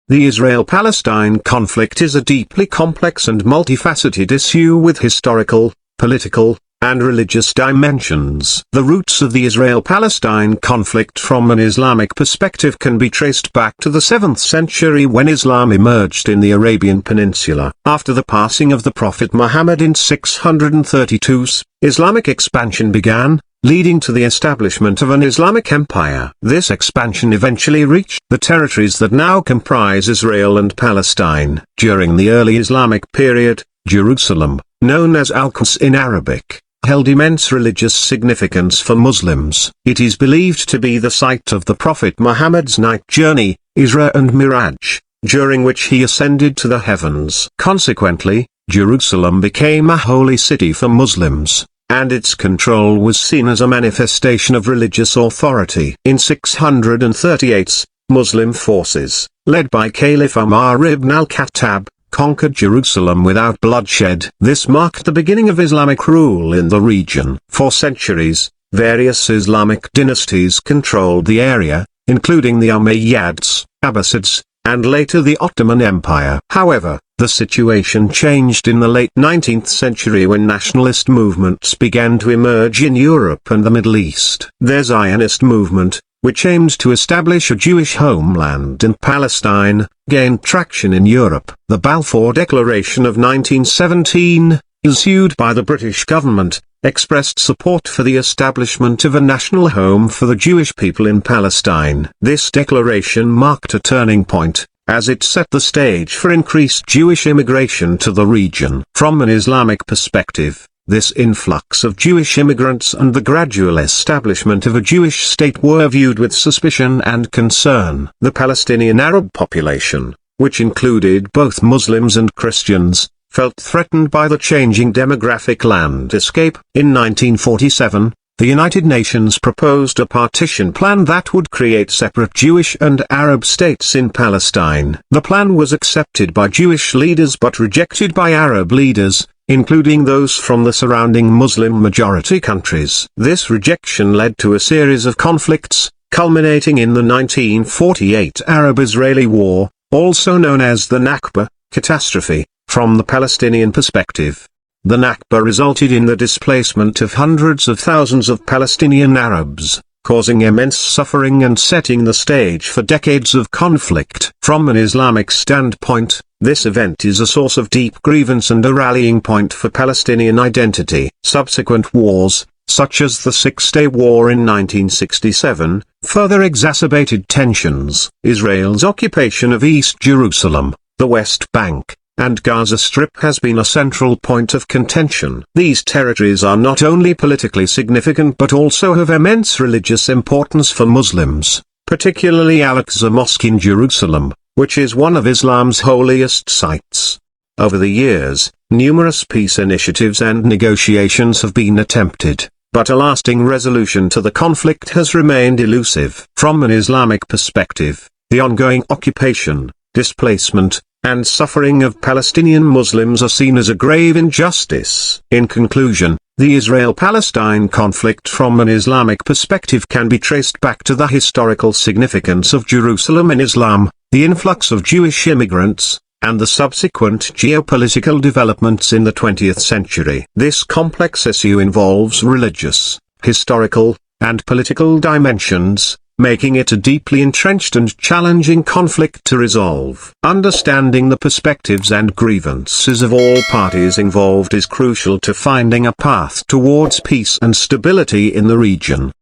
The Israel-Palestine conflict is a deeply complex and multifaceted issue with historical, political, and religious dimensions. The roots of the Israel-Palestine conflict from an Islamic perspective can be traced back to the 7th century when Islam emerged in the Arabian Peninsula. After the passing of the Prophet Muhammad in 632, Islamic expansion began, leading to the establishment of an Islamic empire. This expansion eventually reached the territories that now comprise Israel and Palestine. During the early Islamic period, Jerusalem, known as Al-Quds in Arabic, held immense religious significance for Muslims. It is believed to be the site of the Prophet Muhammad's night journey, Isra and Miraj, during which he ascended to the heavens. Consequently, Jerusalem became a holy city for Muslims, and its control was seen as a manifestation of religious authority. In 638, Muslim forces, led by Caliph Umar ibn al-Khattab, conquered Jerusalem without bloodshed. This marked the beginning of Islamic rule in the region. For centuries, various Islamic dynasties controlled the area, including the Umayyads, Abbasids, and later the Ottoman Empire. However, the situation changed in the late 19th century when nationalist movements began to emerge in Europe and the Middle East. The Zionist movement, which aimed to establish a Jewish homeland in Palestine, gained traction in Europe. The Balfour Declaration of 1917, issued by the British government, expressed support for the establishment of a national home for the Jewish people in Palestine. This declaration marked a turning point, as it set the stage for increased Jewish immigration to the region. From an Islamic perspective, this influx of Jewish immigrants and the gradual establishment of a Jewish state were viewed with suspicion and concern. The Palestinian Arab population, which included both Muslims and Christians, felt threatened by the changing demographic landscape. In 1947, the United Nations proposed a partition plan that would create separate Jewish and Arab states in Palestine. The plan was accepted by Jewish leaders but rejected by Arab leaders, including those from the surrounding Muslim-majority countries. This rejection led to a series of conflicts, culminating in the 1948 Arab-Israeli War, also known as the Nakba catastrophe. From the Palestinian perspective, the Nakba resulted in the displacement of hundreds of thousands of Palestinian Arabs, causing immense suffering and setting the stage for decades of conflict. From an Islamic standpoint, this event is a source of deep grievance and a rallying point for Palestinian identity. Subsequent wars, such as the Six-Day War in 1967, further exacerbated tensions. Israel's occupation of East Jerusalem, the West Bank, and Gaza Strip has been a central point of contention. These territories are not only politically significant but also have immense religious importance for Muslims, particularly Al-Aqsa Mosque in Jerusalem, which is one of Islam's holiest sites. Over the years, numerous peace initiatives and negotiations have been attempted, but a lasting resolution to the conflict has remained elusive. From an Islamic perspective, the ongoing occupation, displacement, and suffering of Palestinian Muslims are seen as a grave injustice. In conclusion, the Israel-Palestine conflict from an Islamic perspective can be traced back to the historical significance of Jerusalem in Islam, the influx of Jewish immigrants, and the subsequent geopolitical developments in the 20th century. This complex issue involves religious, historical, and political dimensions, making it a deeply entrenched and challenging conflict to resolve. Understanding the perspectives and grievances of all parties involved is crucial to finding a path towards peace and stability in the region.